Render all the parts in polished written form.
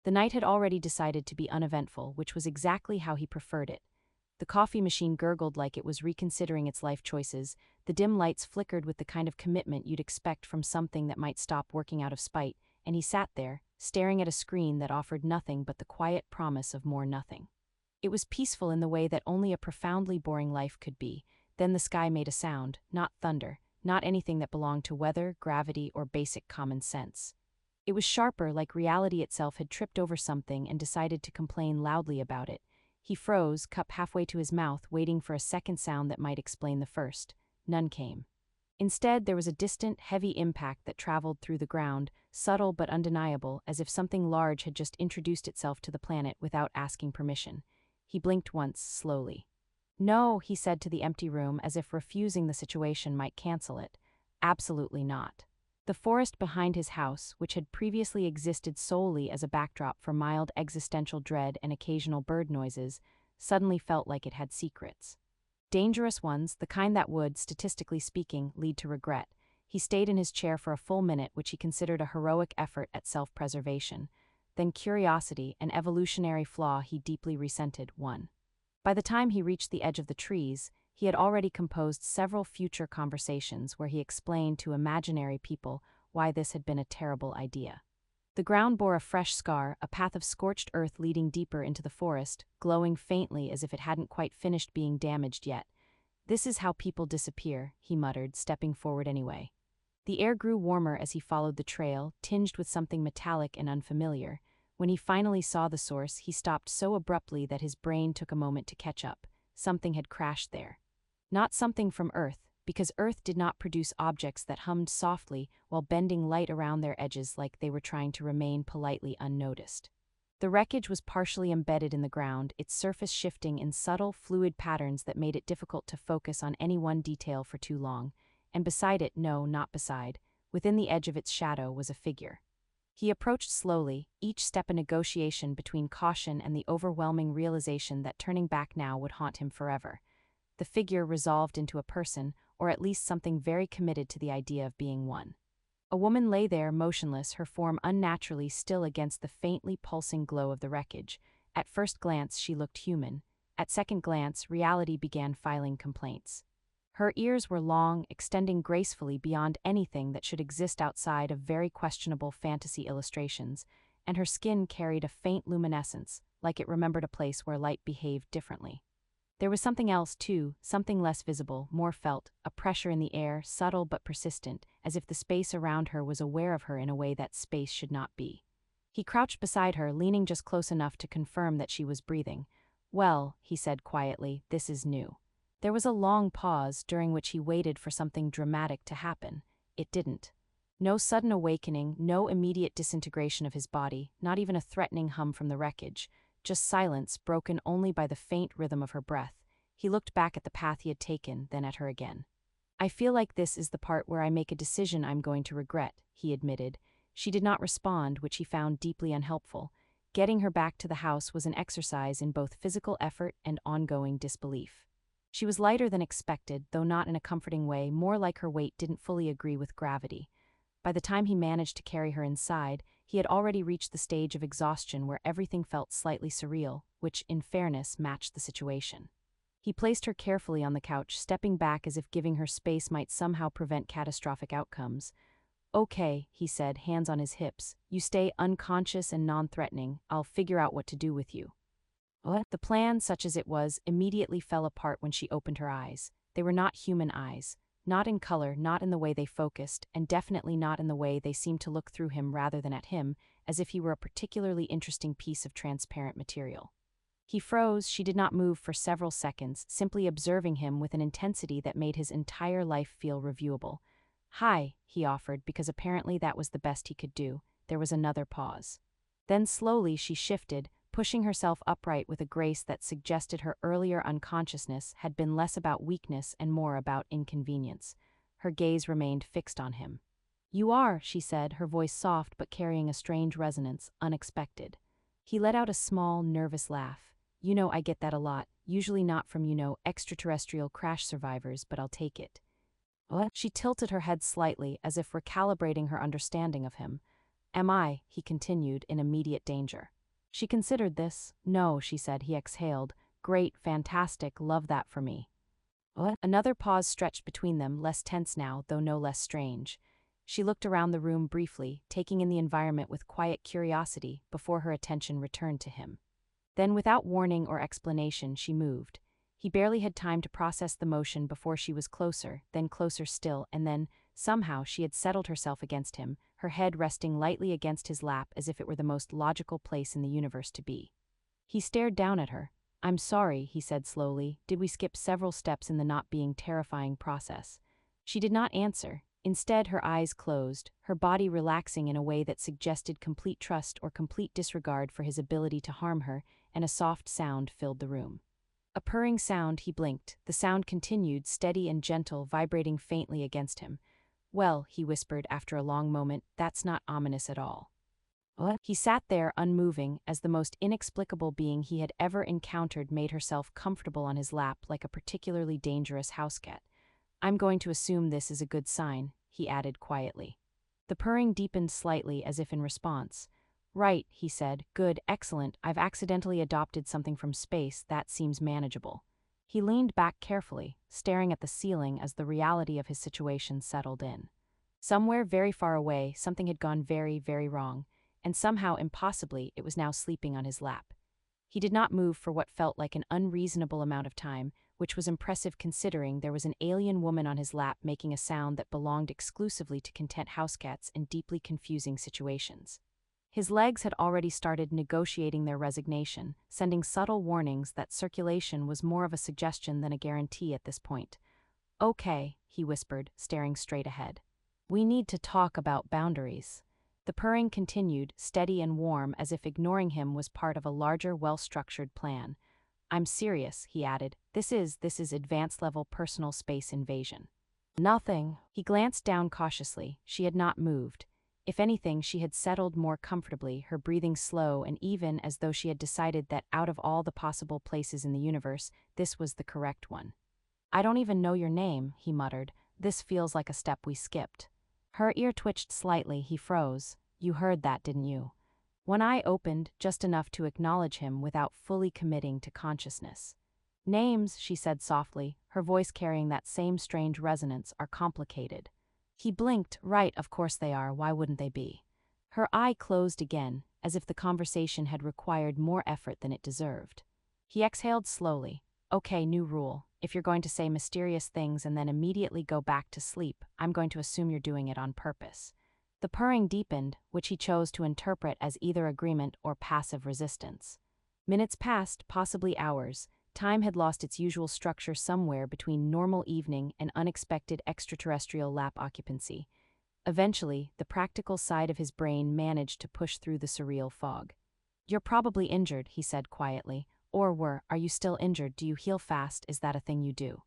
The night had already decided to be uneventful, which was exactly how he preferred it. The coffee machine gurgled like it was reconsidering its life choices, the dim lights flickered with the kind of commitment you'd expect from something that might stop working out of spite, and he sat there, staring at a screen that offered nothing but the quiet promise of more nothing. It was peaceful in the way that only a profoundly boring life could be. Then the sky made a sound, not thunder, not anything that belonged to weather, gravity, or basic common sense. It was sharper, like reality itself had tripped over something and decided to complain loudly about it. He froze, cup halfway to his mouth, waiting for a second sound that might explain the first. None came. Instead, there was a distant, heavy impact that traveled through the ground, subtle but undeniable, as if something large had just introduced itself to the planet without asking permission. He blinked once, slowly. "No," he said to the empty room, as if refusing the situation might cancel it. "Absolutely not." The forest behind his house, which had previously existed solely as a backdrop for mild existential dread and occasional bird noises, suddenly felt like it had secrets. Dangerous ones, the kind that would, statistically speaking, lead to regret. He stayed in his chair for a full minute, which he considered a heroic effort at self-preservation. Then curiosity, an evolutionary flaw he deeply resented, won. By the time he reached the edge of the trees, he had already composed several future conversations where he explained to imaginary people why this had been a terrible idea. The ground bore a fresh scar, a path of scorched earth leading deeper into the forest, glowing faintly as if it hadn't quite finished being damaged yet. "This is how people disappear," he muttered, stepping forward anyway. The air grew warmer as he followed the trail, tinged with something metallic and unfamiliar. When he finally saw the source, he stopped so abruptly that his brain took a moment to catch up. Something had crashed there. Not something from Earth, because Earth did not produce objects that hummed softly while bending light around their edges like they were trying to remain politely unnoticed. The wreckage was partially embedded in the ground, its surface shifting in subtle, fluid patterns that made it difficult to focus on any one detail for too long, and beside it, no, not beside, within the edge of its shadow was a figure. He approached slowly, each step a negotiation between caution and the overwhelming realization that turning back now would haunt him forever. The figure resolved into a person, or at least something very committed to the idea of being one. A woman lay there, motionless, her form unnaturally still against the faintly pulsing glow of the wreckage. At first glance, she looked human. At second glance, reality began filing complaints. Her ears were long, extending gracefully beyond anything that should exist outside of very questionable fantasy illustrations, and her skin carried a faint luminescence, like it remembered a place where light behaved differently. There was something else, too, something less visible, more felt, a pressure in the air, subtle but persistent, as if the space around her was aware of her in a way that space should not be. He crouched beside her, leaning just close enough to confirm that she was breathing. "Well," he said quietly, "this is new." There was a long pause, during which he waited for something dramatic to happen. It didn't. No sudden awakening, no immediate disintegration of his body, not even a threatening hum from the wreckage. Just silence, broken only by the faint rhythm of her breath. He looked back at the path he had taken, then at her again. "I feel like this is the part where I make a decision I'm going to regret," he admitted. She did not respond, which he found deeply unhelpful. Getting her back to the house was an exercise in both physical effort and ongoing disbelief. She was lighter than expected, though not in a comforting way, more like her weight didn't fully agree with gravity. By the time he managed to carry her inside, he had already reached the stage of exhaustion where everything felt slightly surreal, which, in fairness, matched the situation. He placed her carefully on the couch, stepping back as if giving her space might somehow prevent catastrophic outcomes. "Okay," he said, hands on his hips. "You stay unconscious and non-threatening. I'll figure out what to do with you." What? The plan, such as it was, immediately fell apart when she opened her eyes. They were not human eyes. Not in color, not in the way they focused, and definitely not in the way they seemed to look through him rather than at him, as if he were a particularly interesting piece of transparent material. He froze. She did not move for several seconds, simply observing him with an intensity that made his entire life feel reviewable. "Hi," he offered, because apparently that was the best he could do. There was another pause. Then slowly she shifted, pushing herself upright with a grace that suggested her earlier unconsciousness had been less about weakness and more about inconvenience. Her gaze remained fixed on him. "You are," she said, her voice soft but carrying a strange resonance, unexpected. He let out a small, nervous laugh. "You know, I get that a lot, usually not from, extraterrestrial crash survivors, but I'll take it." What? She tilted her head slightly, as if recalibrating her understanding of him. Am I, he continued, in immediate danger? She considered this. No, she said, he exhaled. Great, fantastic, love that for me. What? Another pause stretched between them, less tense now, though no less strange. She looked around the room briefly, taking in the environment with quiet curiosity before her attention returned to him. Then, without warning or explanation, she moved. He barely had time to process the motion before she was closer, then closer still, and then, somehow, she had settled herself against him, her head resting lightly against his lap as if it were the most logical place in the universe to be. He stared down at her. I'm sorry, he said slowly. Did we skip several steps in the not being terrifying process? She did not answer. Instead, her eyes closed, her body relaxing in a way that suggested complete trust or complete disregard for his ability to harm her, and a soft sound filled the room. A purring sound, he blinked. The sound continued, steady and gentle, vibrating faintly against him. Well, he whispered after a long moment, that's not ominous at all. What? He sat there, unmoving, as the most inexplicable being he had ever encountered made herself comfortable on his lap like a particularly dangerous house cat. I'm going to assume this is a good sign, he added quietly. The purring deepened slightly as if in response. Right, he said. Good, excellent. I've accidentally adopted something from space. That seems manageable. He leaned back carefully, staring at the ceiling as the reality of his situation settled in. Somewhere very far away, something had gone very, very wrong, and somehow, impossibly, it was now sleeping on his lap. He did not move for what felt like an unreasonable amount of time, which was impressive considering there was an alien woman on his lap making a sound that belonged exclusively to content housecats in deeply confusing situations. His legs had already started negotiating their resignation, sending subtle warnings that circulation was more of a suggestion than a guarantee at this point. Okay, he whispered, staring straight ahead. We need to talk about boundaries. The purring continued, steady and warm, as if ignoring him was part of a larger, well-structured plan. I'm serious, he added. This is advanced-level personal space invasion. Nothing. He glanced down cautiously. She had not moved. If anything, she had settled more comfortably, her breathing slow and even, as though she had decided that out of all the possible places in the universe, this was the correct one. I don't even know your name, he muttered. This feels like a step we skipped. Her ear twitched slightly. He froze. You heard that, didn't you? One eye opened, just enough to acknowledge him without fully committing to consciousness. Names, she said softly, her voice carrying that same strange resonance, are complicated. He blinked. Right, of course they are. Why wouldn't they be? Her eye closed again, as if the conversation had required more effort than it deserved. He exhaled slowly. Okay, new rule. If you're going to say mysterious things and then immediately go back to sleep, I'm going to assume you're doing it on purpose. The purring deepened, which he chose to interpret as either agreement or passive resistance. Minutes passed, possibly hours. Time had lost its usual structure somewhere between normal evening and unexpected extraterrestrial lap occupancy. Eventually, the practical side of his brain managed to push through the surreal fog. You're probably injured, he said quietly. Are you still injured? Do you heal fast? Is that a thing you do?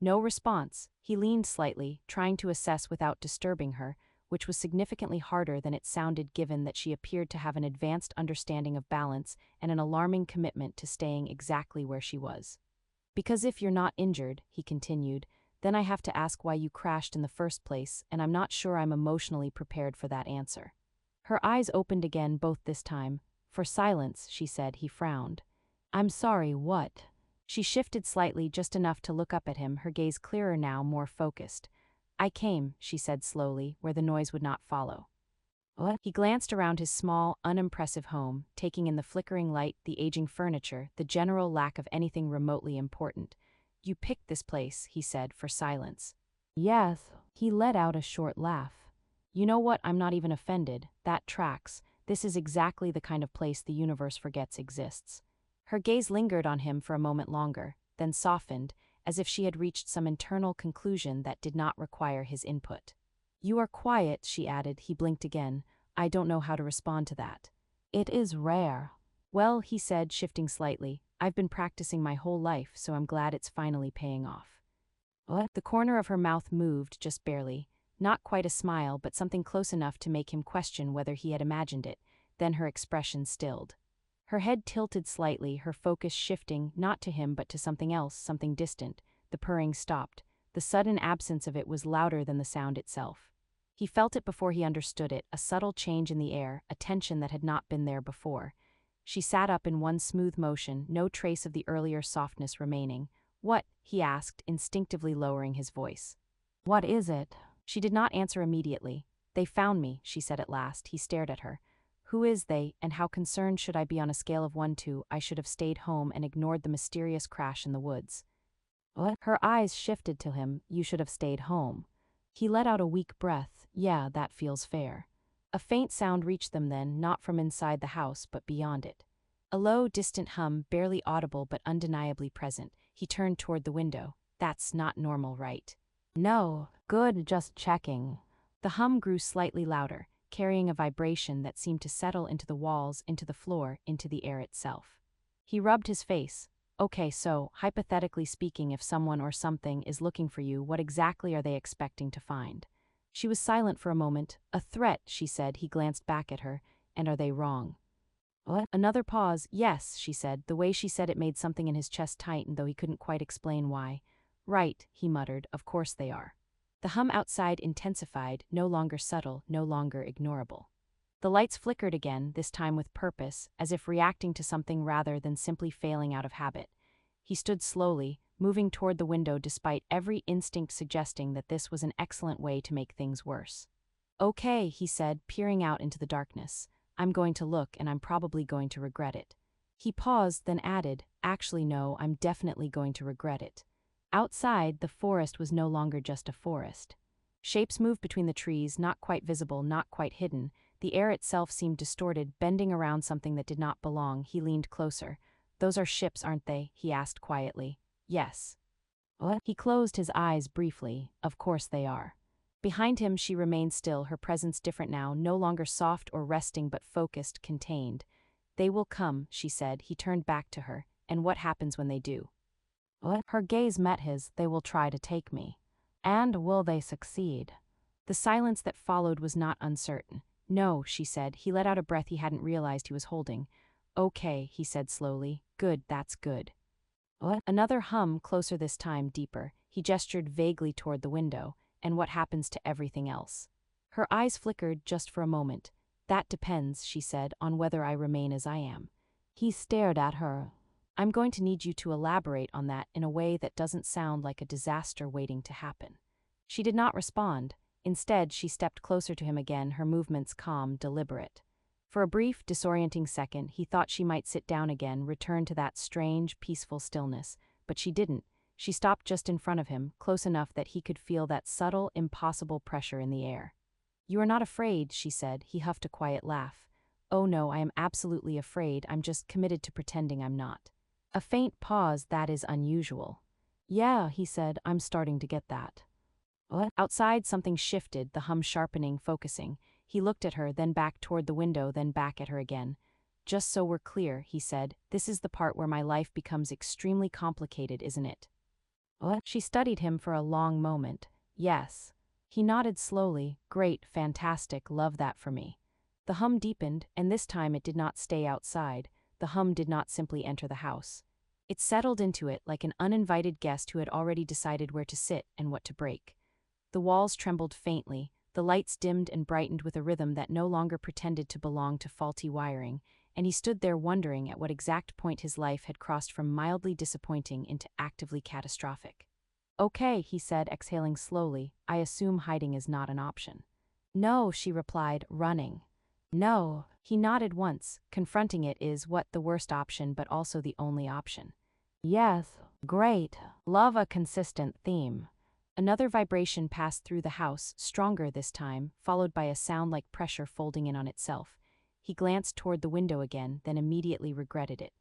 No response. He leaned slightly, trying to assess without disturbing her, which was significantly harder than it sounded given that she appeared to have an advanced understanding of balance and an alarming commitment to staying exactly where she was. Because if you're not injured, he continued, then I have to ask why you crashed in the first place, and I'm not sure I'm emotionally prepared for that answer. Her eyes opened again, both this time. For silence, she said. He frowned. I'm sorry, what? She shifted slightly, just enough to look up at him, her gaze clearer now, more focused. I came, she said slowly, where the noise would not follow. What? He glanced around his small, unimpressive home, taking in the flickering light, the aging furniture, the general lack of anything remotely important. You picked this place, he said, for silence. Yes. He let out a short laugh. You know what? I'm not even offended. That tracks. This is exactly the kind of place the universe forgets exists. Her gaze lingered on him for a moment longer, then softened, as if she had reached some internal conclusion that did not require his input. You are quiet, she added. He blinked again. I don't know how to respond to that. It is rare. Well, he said, shifting slightly, I've been practicing my whole life, so I'm glad it's finally paying off. What? The corner of her mouth moved, just barely. Not quite a smile, but something close enough to make him question whether he had imagined it. Then her expression stilled. Her head tilted slightly, her focus shifting, not to him but to something else, something distant. The purring stopped. The sudden absence of it was louder than the sound itself. He felt it before he understood it, a subtle change in the air, a tension that had not been there before. She sat up in one smooth motion, no trace of the earlier softness remaining. "What?" he asked, instinctively lowering his voice. "What is it?" She did not answer immediately. "They found me," she said at last. He stared at her. "Who is they, and how concerned should I be on a scale of 1 to I should have stayed home and ignored the mysterious crash in the woods?" What? Her eyes shifted to him. "You should have stayed home." He let out a weak breath. "Yeah, that feels fair." A faint sound reached them then, not from inside the house, but beyond it. A low, distant hum, barely audible but undeniably present. He turned toward the window. "That's not normal, right?" "No. Good, just checking." The hum grew slightly louder, carrying a vibration that seemed to settle into the walls, into the floor, into the air itself. He rubbed his face. "Okay, so, hypothetically speaking, if someone or something is looking for you, what exactly are they expecting to find?" She was silent for a moment. "A threat," she said. He glanced back at her. "And are they wrong?" What? Another pause. "Yes," she said. The way she said it made something in his chest tighten, though he couldn't quite explain why. "Right," he muttered. "Of course they are." The hum outside intensified, no longer subtle, no longer ignorable. The lights flickered again, this time with purpose, as if reacting to something rather than simply failing out of habit. He stood slowly, moving toward the window despite every instinct suggesting that this was an excellent way to make things worse. "Okay," he said, peering out into the darkness. "I'm going to look, and I'm probably going to regret it." He paused, then added, "Actually, no, I'm definitely going to regret it." Outside, the forest was no longer just a forest. Shapes moved between the trees, not quite visible, not quite hidden. The air itself seemed distorted, bending around something that did not belong. He leaned closer. "Those are ships, aren't they?" he asked quietly. "Yes." What? He closed his eyes briefly. "Of course they are." Behind him, she remained still, her presence different now, no longer soft or resting but focused, contained. "They will come," she said. He turned back to her. "And what happens when they do?" What? Her gaze met his. "They will try to take me." "And will they succeed?" The silence that followed was not uncertain. "No," she said. He let out a breath he hadn't realized he was holding. "Okay," he said slowly. "Good, that's good." What? Another hum, closer this time, deeper. He gestured vaguely toward the window. "And what happens to everything else?" Her eyes flickered just for a moment. "That depends," she said, "on whether I remain as I am." He stared at her. "I'm going to need you to elaborate on that in a way that doesn't sound like a disaster waiting to happen." She did not respond. Instead, she stepped closer to him again, her movements calm, deliberate. For a brief, disorienting second, he thought she might sit down again, return to that strange, peaceful stillness. But she didn't. She stopped just in front of him, close enough that he could feel that subtle, impossible pressure in the air. "You are not afraid," she said. He huffed a quiet laugh. "Oh no, I am absolutely afraid. I'm just committed to pretending I'm not." A faint pause. "That is unusual." "Yeah," he said. "I'm starting to get that." What? Outside, something shifted, the hum sharpening, focusing. He looked at her, then back toward the window, then back at her again. "Just so we're clear," he said, "this is the part where my life becomes extremely complicated, isn't it?" What? She studied him for a long moment. "Yes." He nodded slowly. "Great, fantastic, love that for me." The hum deepened, and this time it did not stay outside. The hum did not simply enter the house. It settled into it like an uninvited guest who had already decided where to sit and what to break. The walls trembled faintly, the lights dimmed and brightened with a rhythm that no longer pretended to belong to faulty wiring, and he stood there wondering at what exact point his life had crossed from mildly disappointing into actively catastrophic. "Okay," he said, exhaling slowly. "I assume hiding is not an option." "No," she replied, "running." "No." He nodded once. "Confronting it is what the worst option but also the only option." "Yes, great. Love a consistent theme." Another vibration passed through the house, stronger this time, followed by a sound like pressure folding in on itself. He glanced toward the window again, then immediately regretted it.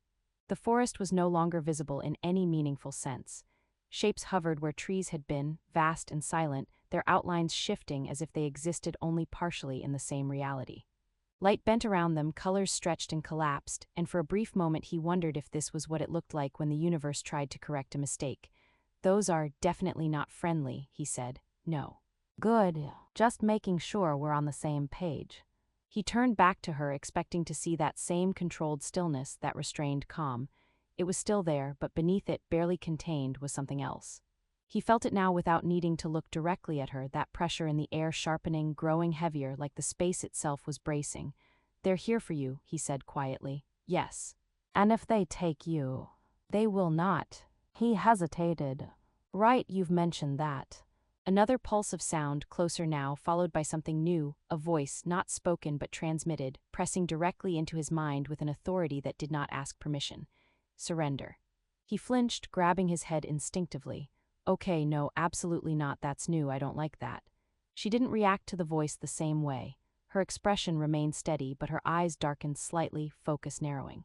The forest was no longer visible in any meaningful sense. Shapes hovered where trees had been, vast and silent, their outlines shifting as if they existed only partially in the same reality. Light bent around them, colors stretched and collapsed, and for a brief moment he wondered if this was what it looked like when the universe tried to correct a mistake. "Those are definitely not friendly," he said. "No." "Good. Just making sure we're on the same page." He turned back to her, expecting to see that same controlled stillness, that restrained calm. It was still there, but beneath it, barely contained, was something else. He felt it now without needing to look directly at her, that pressure in the air sharpening, growing heavier, like the space itself was bracing. "They're here for you," he said quietly. "Yes. And if they take you, they will not." He hesitated. "Right, you've mentioned that." Another pulse of sound, closer now, followed by something new, a voice, not spoken but transmitted, pressing directly into his mind with an authority that did not ask permission. "Surrender." He flinched, grabbing his head instinctively. "Okay, no, absolutely not, that's new, I don't like that." She didn't react to the voice the same way. Her expression remained steady, but her eyes darkened slightly, focus narrowing.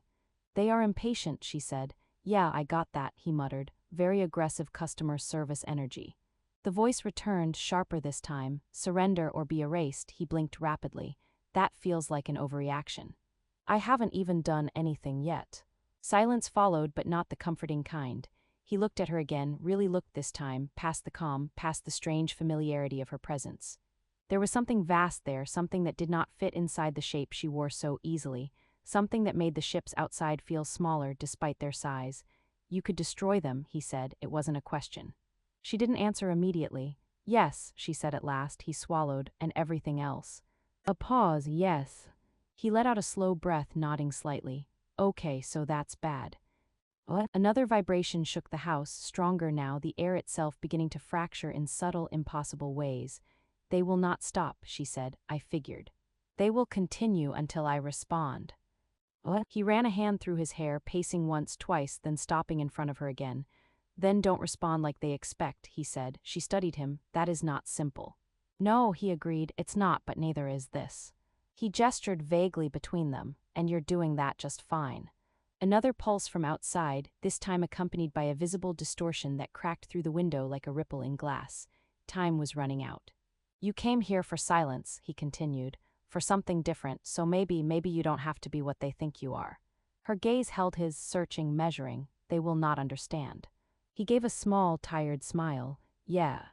"They are impatient," she said. "Yeah, I got that," he muttered, very aggressive customer service energy. The voice returned, sharper this time. "Surrender or be erased," he blinked rapidly. "That feels like an overreaction." "I haven't even done anything yet." Silence followed, but not the comforting kind. He looked at her again, really looked this time, past the calm, past the strange familiarity of her presence. There was something vast there, something that did not fit inside the shape she wore so easily, something that made the ships outside feel smaller despite their size. "You could destroy them," he said. It wasn't a question. She didn't answer immediately. "Yes," she said at last. He swallowed, "and everything else." A pause, "Yes." He let out a slow breath, nodding slightly. "Okay, so that's bad." What? Another vibration shook the house, stronger now, the air itself beginning to fracture in subtle, impossible ways. "They will not stop," she said. "I figured. They will continue until I respond." What? He ran a hand through his hair, pacing once, twice, then stopping in front of her again. "Then don't respond like they expect," he said. She studied him. "That is not simple." "No," he agreed, "it's not, but neither is this." He gestured vaguely between them. "And you're doing that just fine." Another pulse from outside, this time accompanied by a visible distortion that cracked through the window like a ripple in glass. Time was running out. "You came here for silence," he continued, "for something different, so maybe you don't have to be what they think you are." Her gaze held his, searching, measuring. "They will not understand." He gave a small, tired smile. "Yeah.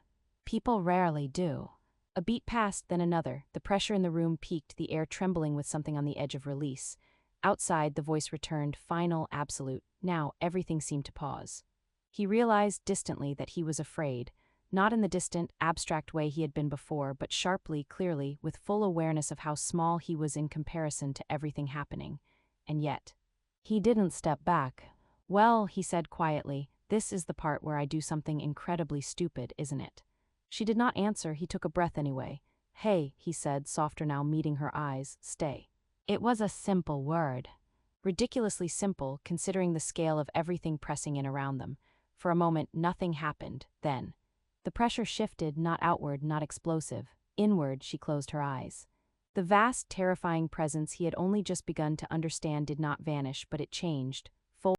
People rarely do." A beat passed, then another. The pressure in the room peaked, the air trembling with something on the edge of release. Outside, the voice returned, final, absolute. Now, everything seemed to pause. He realized distantly that he was afraid, not in the distant, abstract way he had been before, but sharply, clearly, with full awareness of how small he was in comparison to everything happening. And yet, he didn't step back. "Well," he said quietly, "this is the part where I do something incredibly stupid, isn't it?" She did not answer. He took a breath anyway. "Hey," he said, softer now, meeting her eyes, "stay." It was a simple word. Ridiculously simple, considering the scale of everything pressing in around them. For a moment, nothing happened. Then the pressure shifted, not outward, not explosive. Inward, she closed her eyes. The vast, terrifying presence he had only just begun to understand did not vanish, but it changed.